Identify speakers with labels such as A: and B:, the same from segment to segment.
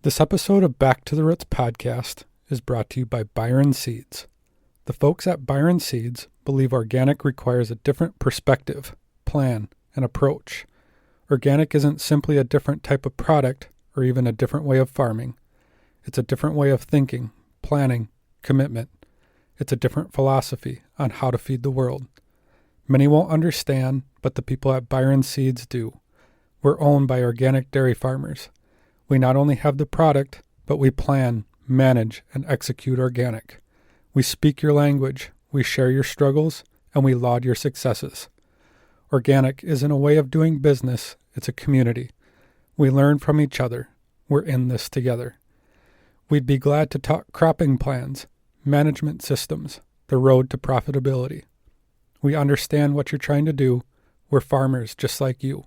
A: This episode of Back to the Roots podcast is brought to you by Byron Seeds. The folks at Byron Seeds believe organic requires a different perspective, plan, and approach. Organic isn't simply a different type of product or even a different way of farming. It's a different way of thinking, planning, commitment. It's a different philosophy on how to feed the world. Many won't understand, but the people at Byron Seeds do. We're owned by organic dairy farmers. We not only have the product, but we plan, manage, and execute organic. We speak your language, we share your struggles, and we laud your successes. Organic isn't a way of doing business, it's a community. We learn from each other. We're in this together. We'd be glad to talk cropping plans, management systems, the road to profitability. We understand what you're trying to do. We're farmers just like you.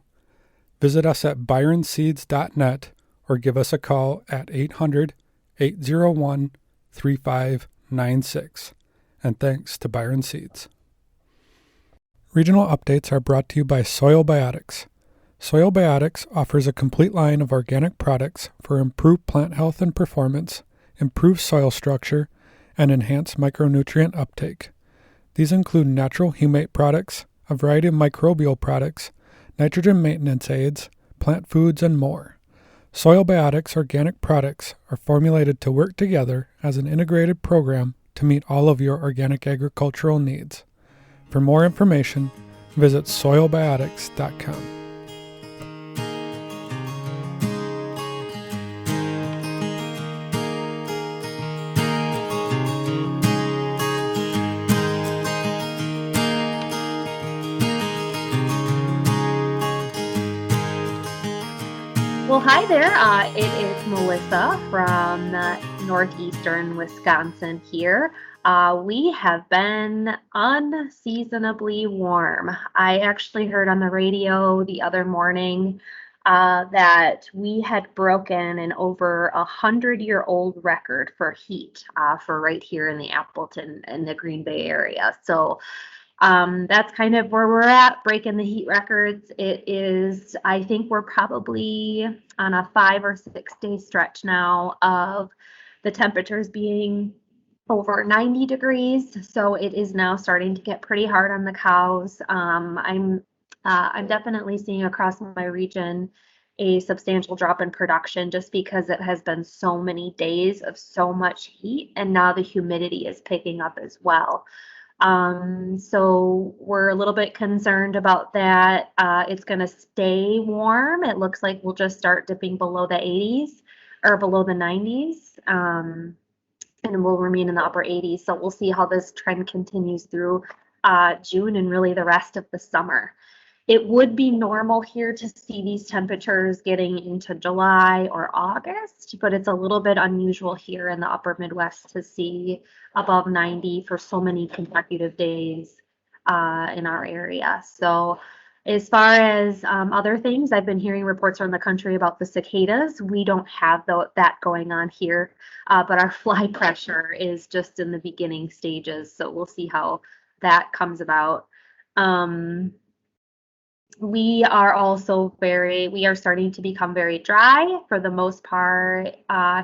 A: Visit us at byronseeds.net or give us a call at 800-801-3596. And thanks to Byron Seeds. Regional updates are brought to you by Soil Biotics. Soil Biotics offers a complete line of organic products for improved plant health and performance, improved soil structure, and enhanced micronutrient uptake. These include natural humate products, a variety of microbial products, nitrogen maintenance aids, plant foods, and more. Soil Biotics organic products are formulated to work together as an integrated program to meet all of your organic agricultural needs. For more information, visit soilbiotics.com.
B: Well, hi there. It is Melissa from northeastern Wisconsin here. We have been unseasonably warm. I actually heard on the radio the other morning that we had broken an over 100-year-old record for heat for right here in the Appleton and the Green Bay area. So that's kind of where we're at, breaking the heat records. It is, I think we're probably on a 5 or 6 day stretch now of the temperatures being over 90 degrees. So it is now starting to get pretty hard on the cows. I'm definitely seeing across my region a substantial drop in production just because it has been so many days of so much heat, and now the humidity is picking up as well. So we're a little bit concerned about that. It's going to stay warm. It looks like we'll just start dipping below the 80s or below the 90s, and we'll remain in the upper 80s. So we'll see how this trend continues through June and really the rest of the summer. It would be normal here to see these temperatures getting into July or August, but it's a little bit unusual here in the upper Midwest to see above 90 for so many consecutive days in our area. So as far as other things, I've been hearing reports around the country about the cicadas. We don't have that going on here, but our fly pressure is just in the beginning stages. So we'll see how that comes about. We are starting to become very dry for the most part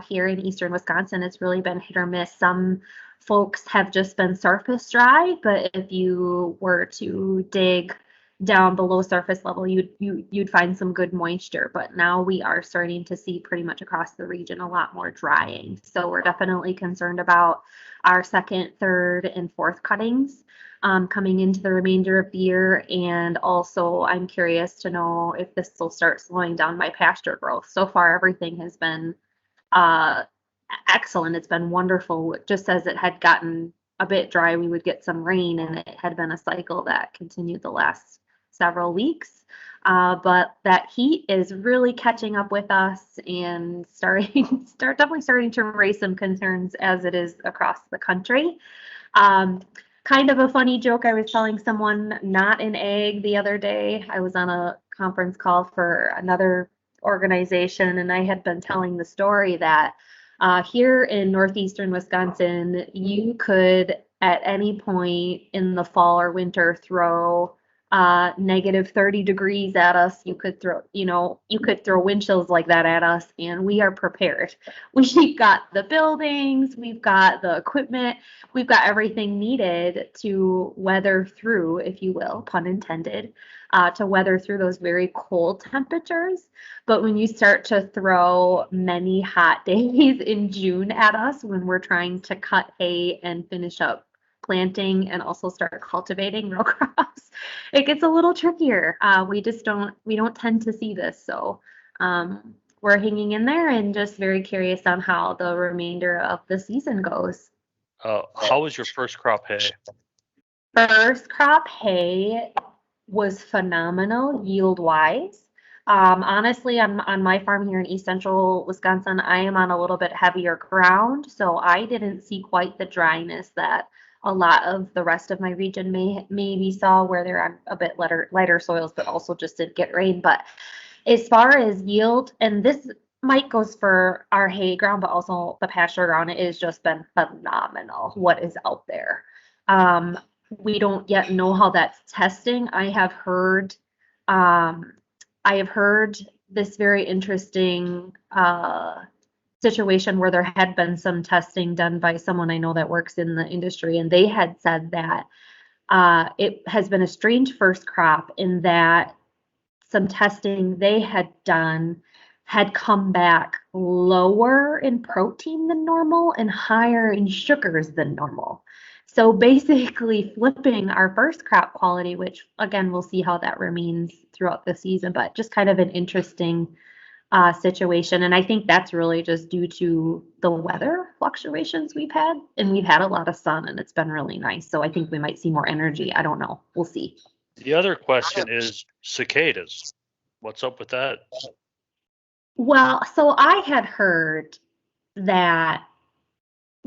B: here in eastern Wisconsin. It's really been hit or miss. Some folks have just been surface dry, but if you were to dig down below surface level, you'd find some good moisture. But now we are starting to see pretty much across the region a lot more drying. So we're definitely concerned about our second, third, and fourth cuttings coming into the remainder of the year. And also I'm curious to know if this will start slowing down my pasture growth. So far, everything has been excellent. It's been wonderful. Just as it had gotten a bit dry, we would get some rain, and it had been a cycle that continued the last several weeks. But that heat is really catching up with us and definitely starting to raise some concerns as it is across the country. Kind of a funny joke. I was telling someone not in ag the other day. I was on a conference call for another organization, and I had been telling the story that here in northeastern Wisconsin, you could at any point in the fall or winter throw negative 30 degrees at us. You could throw wind chills like that at us, and we are prepared. We've got the buildings, we've got the equipment, we've got everything needed to weather through, if you will, pun intended, to weather through those very cold temperatures. But when you start to throw many hot days in June at us, when we're trying to cut hay and finish up planting and also start cultivating row crops, it gets a little trickier. We don't tend to see this. So we're hanging in there and just very curious on how the remainder of the season goes.
C: How was your first crop hay?
B: First crop hay was phenomenal yield wise. Honestly, on my farm here in East Central Wisconsin, I am on a little bit heavier ground, so I didn't see quite the dryness that a lot of the rest of my region maybe saw, where they're on a bit lighter soils, but also just didn't get rain. But as far as yield, and this might goes for our hay ground, but also the pasture ground, it has just been phenomenal what is out there. We don't yet know how that's testing. I have heard this very interesting situation where there had been some testing done by someone I know that works in the industry, and they had said that it has been a strange first crop in that some testing they had done had come back lower in protein than normal and higher in sugars than normal. So basically flipping our first crop quality, which again, we'll see how that remains throughout the season, but just kind of an interesting situation. And I think that's really just due to the weather fluctuations we've had. And we've had a lot of sun and it's been really nice. So I think we might see more energy. I don't know. We'll see.
C: The other question is cicadas. What's up with that?
B: Well, so I had heard that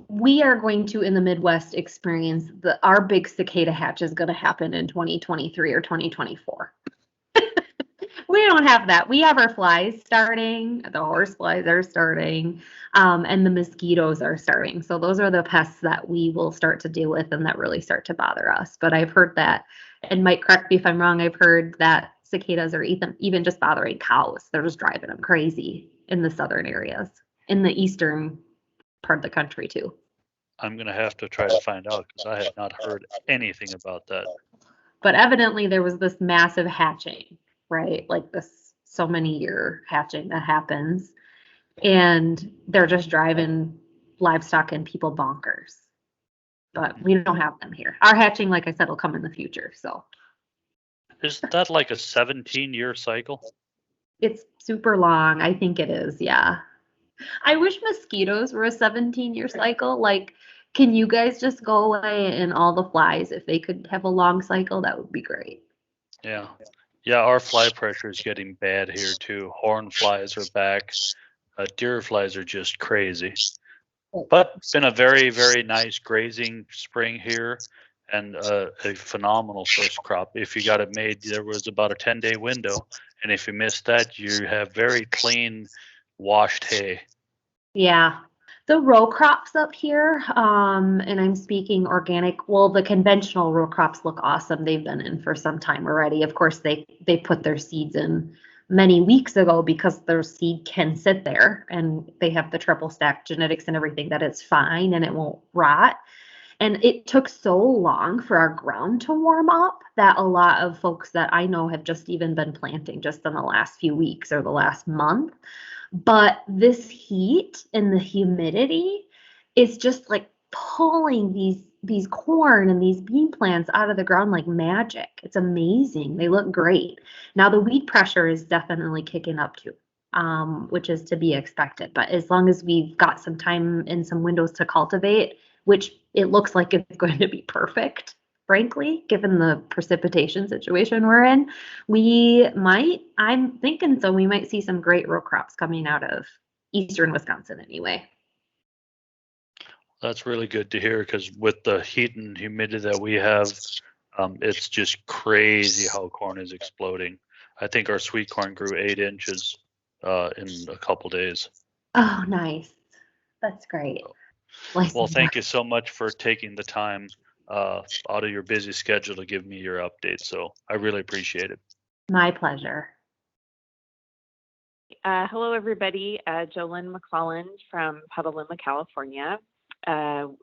B: we are going to, in the Midwest, experience our big cicada hatch is going to happen in 2023 or 2024. We don't have that. We have our flies starting, the horse flies are starting, and the mosquitoes are starting. So those are the pests that we will start to deal with and that really start to bother us. But I've heard that, and Mike, correct me if I'm wrong, I've heard that cicadas are even just bothering cows. They're just driving them crazy in the southern areas, in the eastern part of the country too.
C: I'm going to have to try to find out because I have not heard anything about that.
B: But evidently there was this massive hatching, right? Like this so many year hatching that happens, and they're just driving livestock and people bonkers. But we don't have them here. Our hatching, like I said, will come in the future. So
C: is that like a 17-year cycle?
B: It's super long. I think it is. Yeah. I wish mosquitoes were a 17-year cycle. Like, can you guys just go away and all the flies, if they could have a long cycle, that would be great.
C: Yeah. Yeah, our fly pressure is getting bad here too. Horn flies are back. Deer flies are just crazy. But it's been a very, very nice grazing spring here and a phenomenal first crop. If you got it made, there was about a 10-day window. And if you missed that, you have very clean washed hay.
B: Yeah. The row crops up here, and I'm speaking organic, well, the conventional row crops look awesome. They've been in for some time already. Of course, they put their seeds in many weeks ago because their seed can sit there and they have the triple stack genetics and everything that it's fine and it won't rot. And it took so long for our ground to warm up that a lot of folks that I know have just even been planting just in the last few weeks or the last month. But this heat and the humidity is just like pulling these corn and these bean plants out of the ground like magic. It's amazing. They look great. Now the weed pressure is definitely kicking up too, which is to be expected. But as long as we've got some time and some windows to cultivate, which it looks like it's going to be perfect, frankly, given the precipitation situation we're in, I'm thinking so we might see some great row crops coming out of eastern Wisconsin anyway.
C: That's really good to hear because with the heat and humidity that we have, it's just crazy how corn is exploding. I think our sweet corn grew 8 inches in a couple days.
B: Oh, nice. That's great.
C: Well, thank you so much for taking the time. out of your busy schedule to give me your update. So I really appreciate it.
B: My pleasure.
D: Hello, everybody. Jolynn McClelland from Petaluma, California. It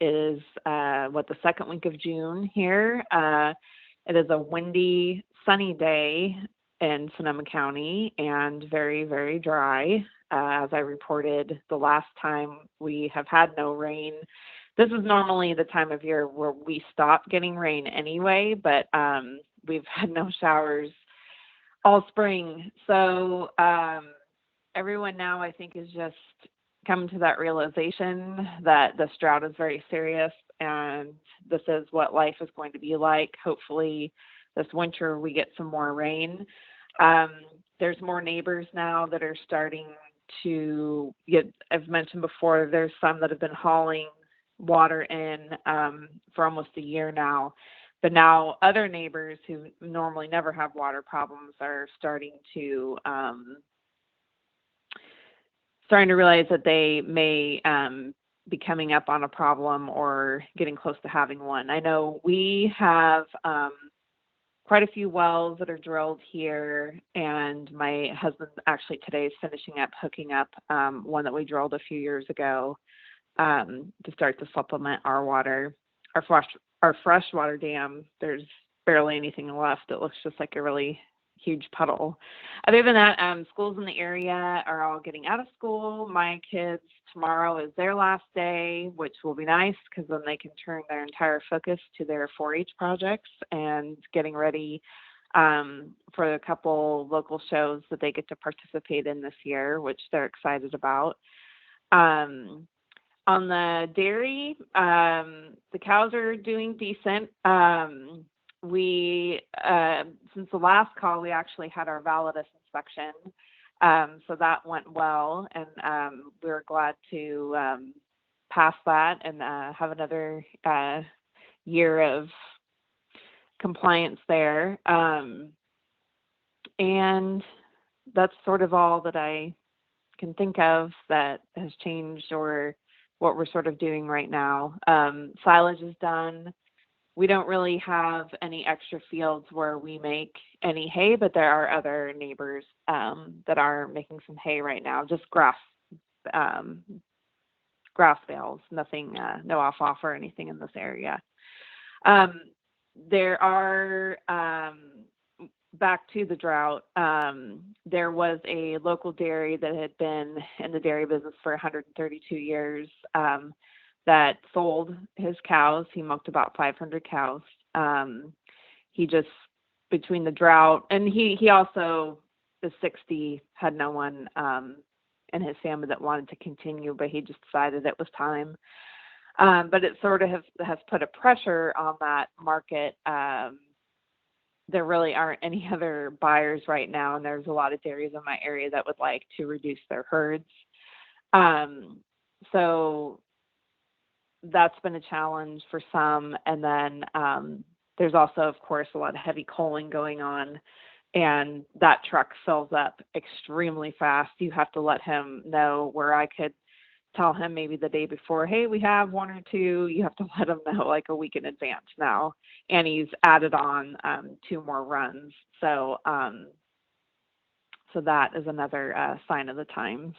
D: is the second week of June here. It is a windy, sunny day in Sonoma County and very, very dry. As I reported the last time, we have had no rain. This is normally the time of year where we stop getting rain anyway, but we've had no showers all spring. So everyone now, I think, is just come to that realization that this drought is very serious and this is what life is going to be like. Hopefully this winter we get some more rain. There's more neighbors now that are starting to get, I've mentioned before, there's some that have been hauling water in for almost a year now. But now other neighbors who normally never have water problems are starting to realize that they may be coming up on a problem or getting close to having one. I know we have quite a few wells that are drilled here, and my husband actually today is finishing up hooking up one that we drilled a few years ago to start to supplement our water. Our freshwater dam, there's barely anything left. It looks just like a really huge puddle. Other than that, schools in the area are all getting out of school. My kids, tomorrow is their last day, which will be nice because then they can turn their entire focus to their 4-H projects and getting ready for a couple local shows that they get to participate in this year, which they're excited about. On the dairy, the cows are doing decent. We, since the last call, we actually had our validus inspection. So that went well, and we were glad to pass that and have another year of compliance there. And that's sort of all that I can think of that has changed or what we're sort of doing right now. Silage is done. We don't really have any extra fields where we make any hay, but there are other neighbors that are making some hay right now, just grass bales, nothing, no alfalfa or anything in this area. There are, back to the drought, there was a local dairy that had been in the dairy business for 132 years that sold his cows. He milked about 500 cows. He just, between the drought, and he also is 60, had no one in his family that wanted to continue, but he just decided it was time. But it sort of has put a pressure on that market. There really aren't any other buyers right now, and there's a lot of dairies in my area that would like to reduce their herds. So that's been a challenge for some. And then there's also, of course, a lot of heavy culling going on, and that truck fills up extremely fast. You have to let him know, where I could tell him maybe the day before, hey, we have 1 or 2. You have to let him know like a week in advance now. And he's added on 2 more runs. So so that is another sign of the times.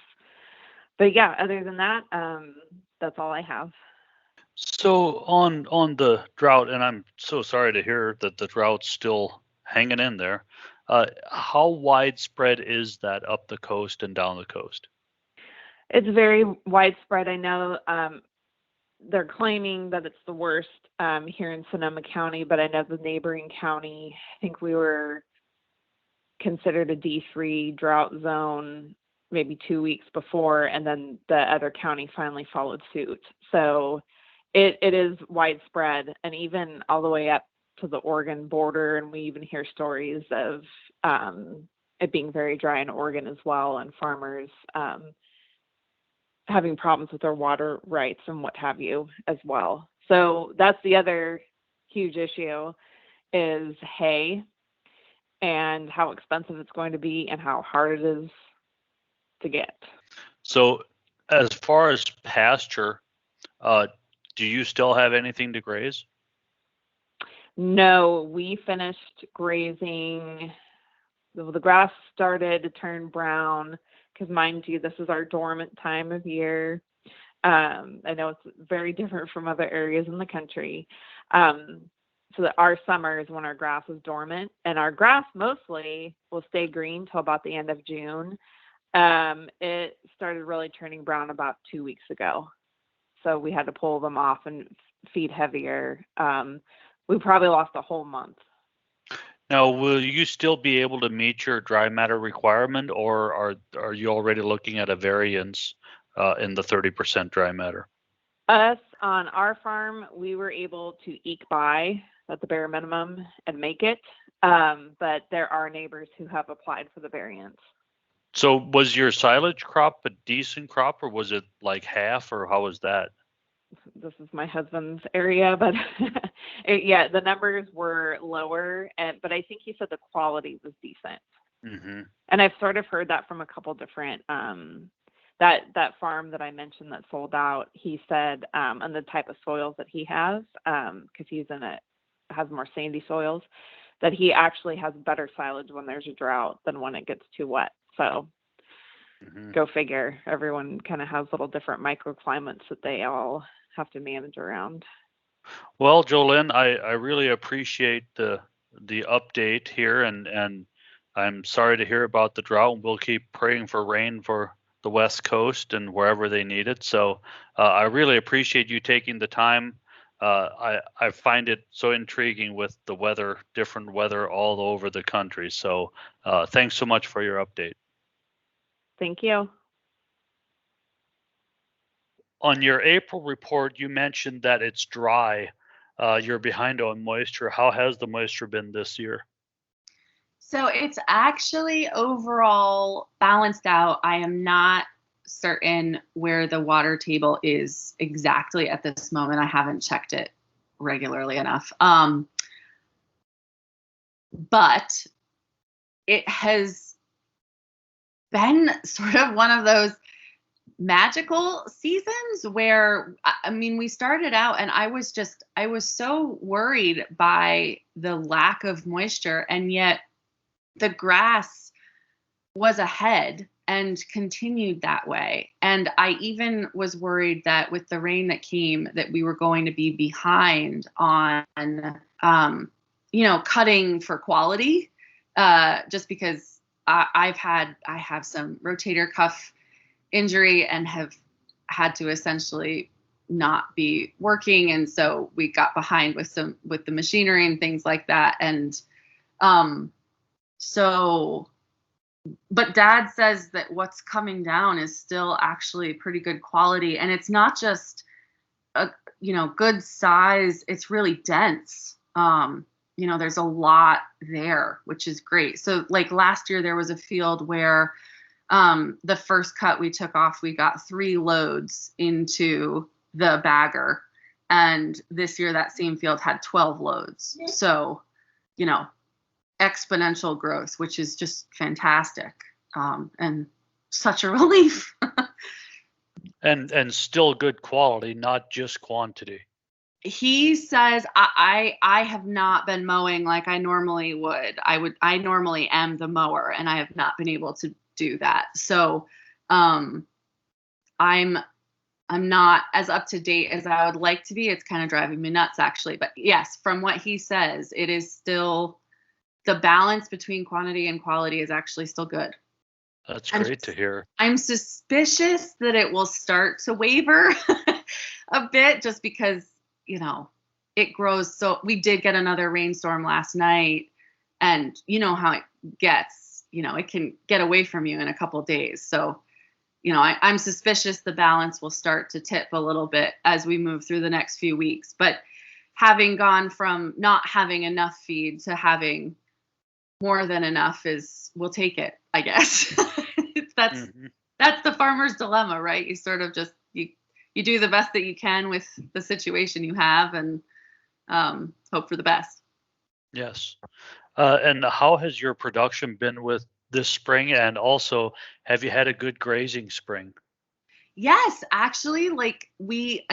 D: But yeah, other than that, that's all I have.
C: So on the drought, and I'm so sorry to hear that the drought's still hanging in there. How widespread is that up the coast and down the coast?
D: It's very widespread. I know they're claiming that it's the worst here in Sonoma County, but I know the neighboring county, I think we were considered a D3 drought zone maybe 2 weeks before, and then the other county finally followed suit. So it is widespread, and even all the way up to the Oregon border, and we even hear stories of it being very dry in Oregon as well, and farmers having problems with their water rights and what have you as well. So that's the other huge issue, is hay and how expensive it's going to be and how hard it is to get.
C: So as far as pasture, do you still have anything to graze?
D: No, we finished grazing. The grass started to turn brown because, mind you, this is our dormant time of year. I know it's very different from other areas in the country. So that our summer is when our grass is dormant, and our grass mostly will stay green till about the end of June. It started really turning brown about 2 weeks ago. So we had to pull them off and feed heavier. We probably lost a whole month.
C: Now, will you still be able to meet your dry matter requirement, or are you already looking at a variance in the 30% dry matter?
D: Us on our farm, we were able to eke by at the bare minimum and make it. But there are neighbors who have applied for the variance.
C: So was your silage crop a decent crop, or was it like half, or how was that?
D: This is my husband's area, but yeah, the numbers were lower, but I think he said the quality was decent.
C: Mm-hmm.
D: And I've sort of heard that from a couple different, that farm that I mentioned that sold out, he said, and the type of soils that he has, because he's has more sandy soils, that he actually has better silage when there's a drought than when it gets too wet. So Go figure. Everyone kind of has little different microclimates that they all have to manage around.
C: Well, Jolynn, I really appreciate the update here, and I'm sorry to hear about the drought. We'll keep praying for rain for the West Coast and wherever they need it. So I really appreciate you taking the time. I find it so intriguing with the weather, different weather all over the country. So thanks so much for your update.
D: Thank you.
C: On your April report, you mentioned that it's dry. You're behind on moisture. How has the moisture been this year?
E: So it's actually overall balanced out. I am not certain where the water table is exactly at this moment. I haven't checked it regularly enough. But it has been sort of one of those magical seasons where, I mean, we started out and I was so worried by the lack of moisture, and yet the grass was ahead and continued that way. And I even was worried that with the rain that came, that we were going to be behind on, cutting for quality, just because I have some rotator cuff injury and have had to essentially not be working, and so we got behind with the machinery and things like that. And but Dad says that what's coming down is still actually pretty good quality, and it's not just a good size, it's really dense. There's a lot there, which is great. So like last year there was a field where the first cut we took off, we got 3 loads into the bagger. And this year that same field had 12 loads. So, exponential growth, which is just fantastic. And such a relief.
C: and still good quality, not just quantity.
E: He says, I have not been mowing like I normally would. I normally am the mower, and I have not been able to do that. So I'm not as up to date as I would like to be. It's kind of driving me nuts, actually. But yes, from what he says, it is still, the balance between quantity and quality is actually still good.
C: That's great to hear.
E: I'm suspicious that it will start to waver a bit, just because, it grows. So we did get another rainstorm last night, and you know how it gets, it can get away from you in a couple of days. So, I'm suspicious the balance will start to tip a little bit as we move through the next few weeks. But having gone from not having enough feed Having more than enough we'll take it, I guess. That's the farmer's dilemma, right? You sort of just, you do the best that you can with the situation you have, and hope for the best.
C: Yes. And how has your production been with this spring? And also, have you had a good grazing spring?
E: Yes, actually, we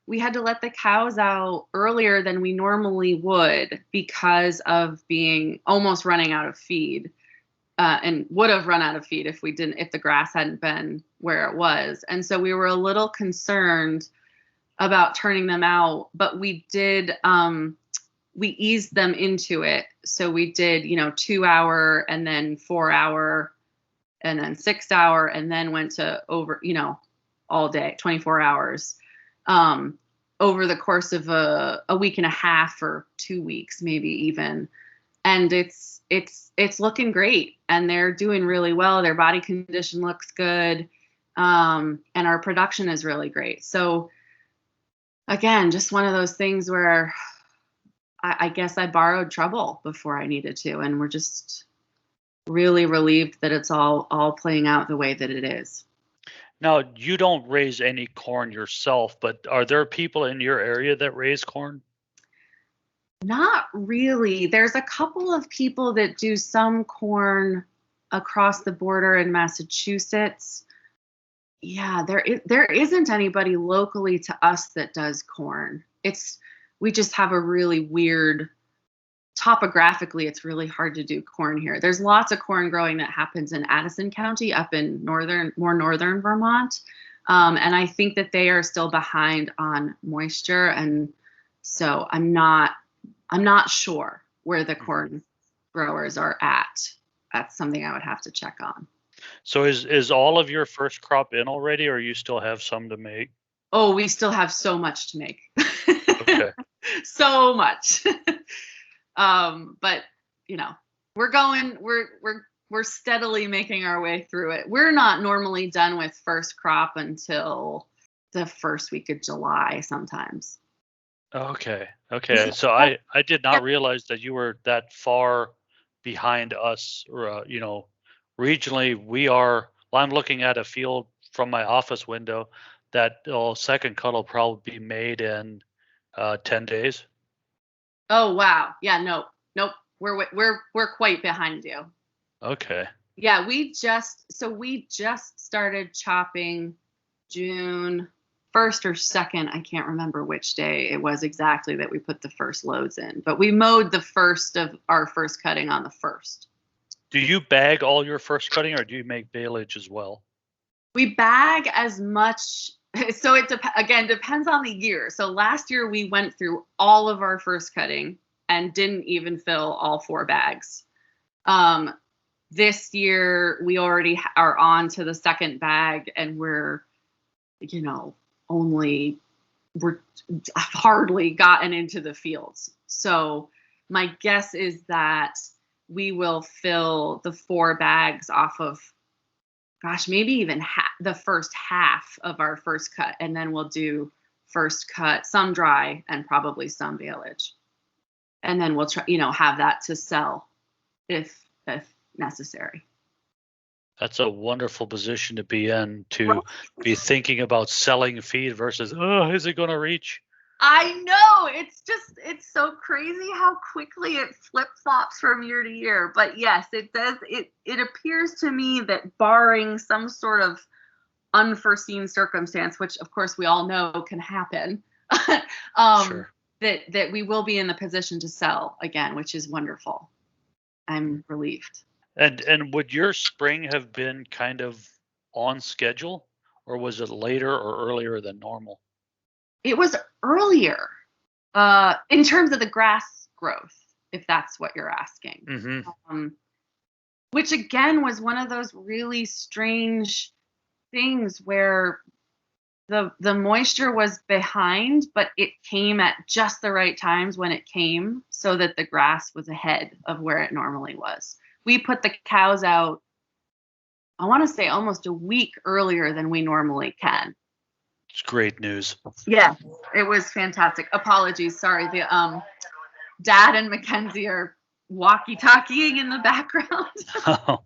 E: we had to let the cows out earlier than we normally would because of being almost running out of feed, and would have run out of feed if the grass hadn't been where it was. And so we were a little concerned about turning them out, but we did, we eased them into it. So we did, 2 hour and then 4 hour and then 6 hour, and then went to over, all day, 24 hours, over the course of a week and a half or 2 weeks, maybe even. And it's looking great, and they're doing really well. Their body condition looks good. And our production is really great. So again, just one of those things where I guess I borrowed trouble before I needed to, and we're just really relieved that it's all playing out the way that it is.
C: Now, you don't raise any corn yourself, but are there people in your area that raise corn?
E: Not really. There's a couple of people that do some corn across the border in Massachusetts. Yeah, there isn't anybody locally to us that does corn. We just have a really weird, topographically, it's really hard to do corn here. There's lots of corn growing that happens in Addison County up in more northern Vermont. And I think that they are still behind on moisture. And so I'm not sure where the corn growers are at. That's something I would have to check on.
C: So is all of your first crop in already, or you still have some to make?
E: Oh, we still have so much to make.
C: Okay.
E: So much. But we're steadily making our way through it. We're not normally done with first crop until the first week of July sometimes.
C: Okay. So I did not realize that you were that far behind us. Regionally, we are. Well, I'm looking at a field from my office window that second cut will probably be made in 10 days.
E: Oh wow! Yeah, nope. We're quite behind you.
C: Okay.
E: Yeah, we just started chopping June 1st or 2nd. I can't remember which day it was exactly that we put the first loads in, but we mowed the first of our first cutting on the 1st.
C: Do you bag all your first cutting, or do you make baleage as well?
E: We bag as much. So it depends on the year. So last year we went through all of our first cutting and didn't even fill all 4 bags. This year we already are on to the second bag, and we're hardly gotten into the fields. So my guess is that we will fill the 4 bags off of, maybe even the first half of our first cut, and then we'll do first cut, some dry, and probably some baleage, and then we'll try, have that to sell if necessary.
C: That's a wonderful position to be in, to be thinking about selling feed versus, is it going to reach?
E: I know, it's so crazy how quickly it flip-flops from year to year. But yes, it does. It appears to me that barring some sort of unforeseen circumstance, which of course we all know can happen,
C: Sure.
E: that we will be in the position to sell again, which is wonderful. I'm relieved.
C: And would your spring have been kind of on schedule, or was it later or earlier than normal?
E: It was earlier, in terms of the grass growth, if that's what you're asking.
C: Mm-hmm.
E: Which again was one of those really strange things where the moisture was behind, but it came at just the right times when it came, so that the grass was ahead of where it normally was. We put the cows out, I want to say almost a week earlier than we normally can.
C: It's great news.
E: Yeah, it was fantastic. Apologies, sorry. The Dad and Mackenzie are walkie-talkieing in the background.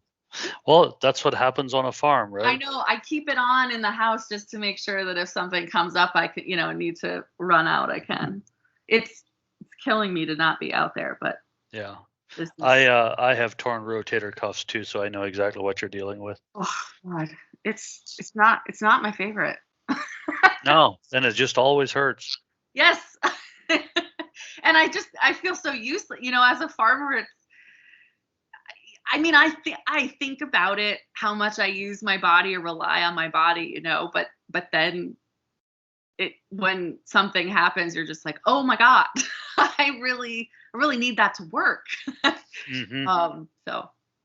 C: Well, that's what happens on a farm, right?
E: I know. I keep it on in the house just to make sure that if something comes up, I could, need to run out, I can. It's killing me to not be out there, but
C: yeah. I have torn rotator cuffs too, so I know exactly what you're dealing with.
E: Oh God, it's not my favorite.
C: No, then it just always hurts.
E: Yes. And I feel so useless, as a farmer. I think about it, how much I use my body or rely on my body, but then when something happens, you're just like, oh my God, I really need that to work.
C: Mm-hmm.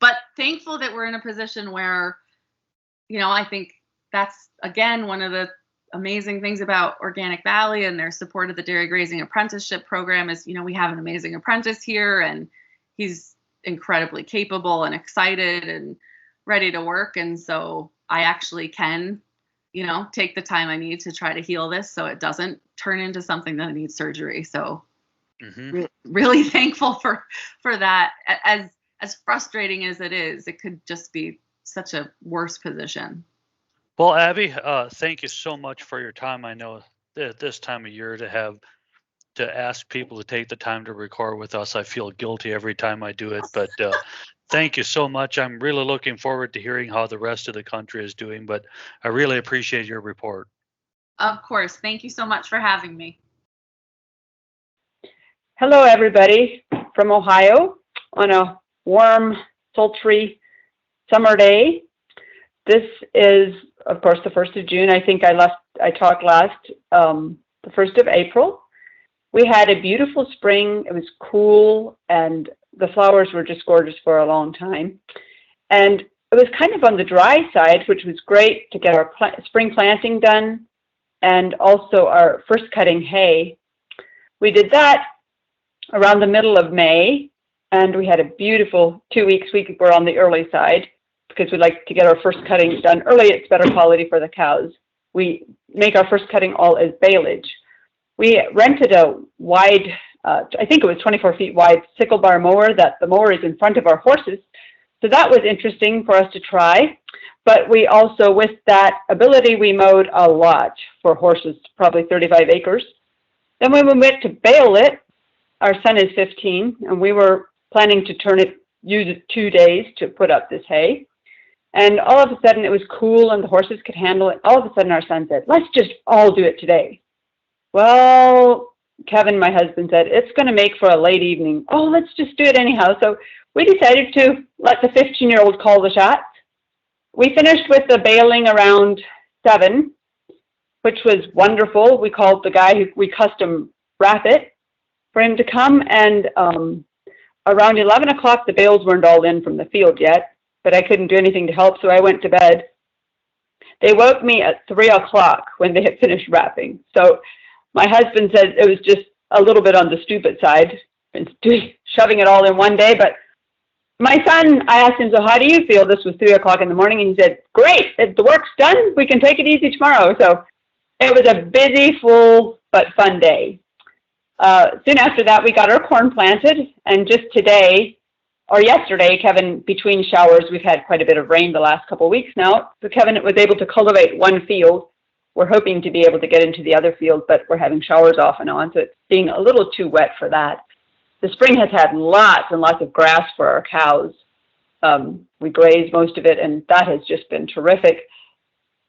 E: But thankful that we're in a position where, I think that's, again, one of the amazing things about Organic Valley and their support of the Dairy Grazing Apprenticeship Program is, we have an amazing apprentice here, and he's incredibly capable and excited and ready to work. And so I actually can, take the time I need to try to heal this so it doesn't turn into something that needs surgery. So really thankful for that. As frustrating as it is, it could just be such a worse position.
C: Well, Abbie, thank you so much for your time. I know at this time of year to ask people to take the time to record with us, I feel guilty every time I do it. But thank you so much. I'm really looking forward to hearing how the rest of the country is doing. But I really appreciate your report.
E: Of course. Thank you so much for having me.
F: Hello, everybody from Ohio on a warm, sultry summer day. This is, of course, the 1st of June. I think I talked last, the 1st of April. We had a beautiful spring. It was cool, and the flowers were just gorgeous for a long time. And it was kind of on the dry side, which was great to get our spring planting done, and also our first cutting hay. We did that around the middle of May, and we had a beautiful 2 weeks. We were on the early side, because we like to get our first cutting done early. It's better quality for the cows. We make our first cutting all as baleage. We rented a wide, I think it was 24 feet wide sickle bar mower that the mower is in front of our horses. So that was interesting for us to try. But we also, with that ability, we mowed a lot for horses, probably 35 acres. Then when we went to bale it, our son is 15, and we were planning to use it 2 days to put up this hay. And all of a sudden it was cool and the horses could handle it. All of a sudden our son said, let's just all do it today. Well, Kevin, my husband, said, it's going to make for a late evening. Oh, let's just do it anyhow. So we decided to let the 15-year-old call the shots. We finished with the baling around 7, which was wonderful. We called the guy who we custom wrap it for him to come. And around 11 o'clock, the bales weren't all in from the field yet, but I couldn't do anything to help, so I went to bed. They woke me at 3 o'clock when they had finished wrapping. So my husband said it was just a little bit on the stupid side, shoving it all in one day. But my son, I asked him, so how do you feel? This was 3 o'clock in the morning, and he said, great, if the work's done, we can take it easy tomorrow. So it was a busy, full, but fun day. Soon after that, we got our corn planted, and just today, or yesterday, Kevin, between showers, we've had quite a bit of rain the last couple of weeks now. So Kevin was able to cultivate one field. We're hoping to be able to get into the other field, but we're having showers off and on, so it's being a little too wet for that. The spring has had lots and lots of grass for our cows. We graze most of it, and that has just been terrific.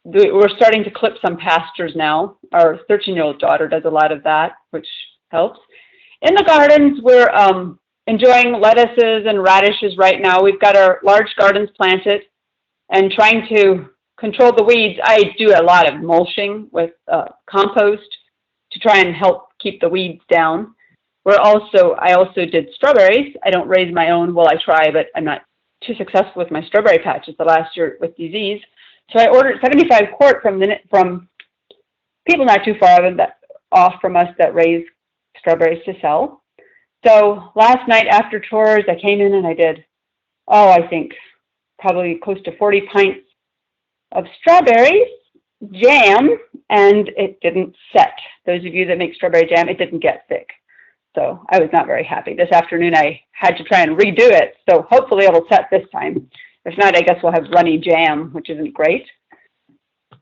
F: We're starting to clip some pastures now. Our 13-year-old daughter does a lot of that, which helps. In the gardens, we're enjoying lettuces and radishes right now. We've got our large gardens planted and trying to control the weeds. I do a lot of mulching with compost to try and help keep the weeds down. I also did strawberries. I don't raise my own. Well, I try, but I'm not too successful with my strawberry patches the last year with disease. So I ordered 75 quart from people not too far off from us that raise strawberries to sell. So last night after chores, I came in and I did, I think probably close to 40 pints of strawberries jam, and it didn't set. Those of you that make strawberry jam, it didn't get thick. So I was not very happy. This afternoon, I had to try and redo it. So hopefully it'll set this time. If not, I guess we'll have runny jam, which isn't great.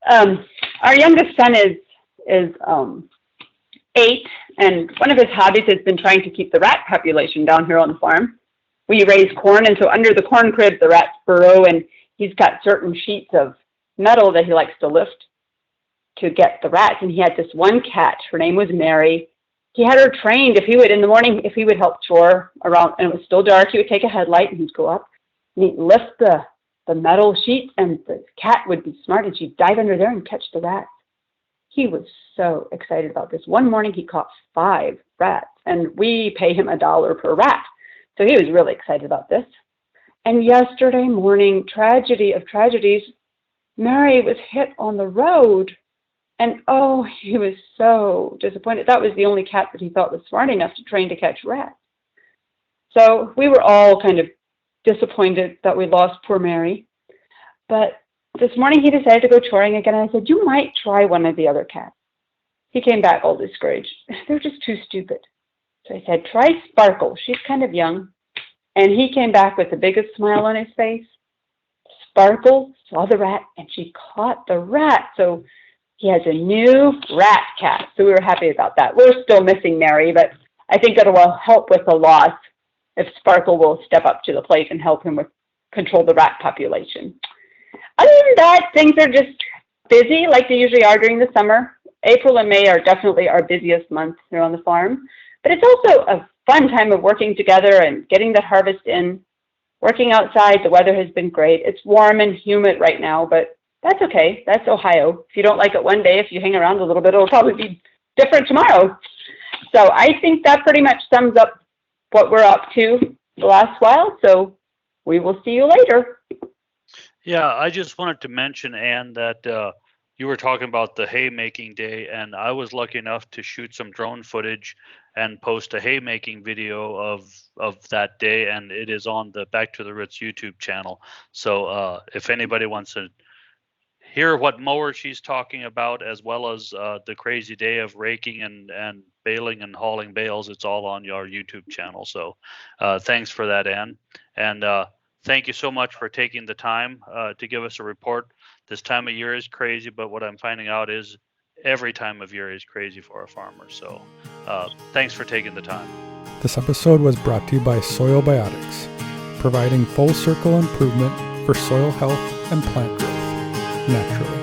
F: Our youngest son is 8, and one of his hobbies has been trying to keep the rat population down here on the farm. We raise corn, and so under the corn crib, the rats burrow, and he's got certain sheets of metal that he likes to lift. to get the rats. And he had this one cat. Her name was Mary. He had her trained if he would, in the morning, if he would help chore around and it was still dark, he would take a headlight and he'd go up and he'd lift the metal sheet and the cat would be smart and she'd dive under there and catch the rats. He was so excited about this. One morning he caught 5 rats and we pay him $1 per rat. So he was really excited about this. And yesterday morning, tragedy of tragedies, Mary was hit on the road. And oh, he was so disappointed. That was the only cat that he thought was smart enough to train to catch rats. So we were all kind of disappointed that we lost poor Mary. But this morning he decided to go choring again. And I said, you might try one of the other cats. He came back all discouraged. They're just too stupid. So I said, try Sparkle. She's kind of young. And he came back with the biggest smile on his face. Sparkle saw the rat and she caught the rat. So he has a new rat cat. So we were happy about that. We're still missing Mary, but I think it will help with the loss if Sparkle will step up to the plate and help him with control the rat population. Other than that, things are just busy like they usually are during the summer. April and May are definitely our busiest months here on the farm. But it's also a fun time of working together and getting the harvest in. Working outside, the weather has been great. It's warm and humid right now, but that's okay. That's Ohio. If you don't like it one day, if you hang around a little bit, it'll probably be different tomorrow. So I think that pretty much sums up what we're up to the last while. So we will see you later.
C: Yeah, I just wanted to mention, Ann, that you were talking about the haymaking day, and I was lucky enough to shoot some drone footage and post a haymaking video of that day, and it is on the Back to the Roots YouTube channel. So if anybody wants to hear what mower she's talking about, as well as the crazy day of raking and baling and hauling bales, it's all on your YouTube channel. So thanks for that, Ann. And thank you so much for taking the time to give us a report. This time of year is crazy, but what I'm finding out is every time of year is crazy for a farmer. So thanks for taking the time.
A: This episode was brought to you by Soil Biotics, providing full circle improvement for soil health and plant growth naturally.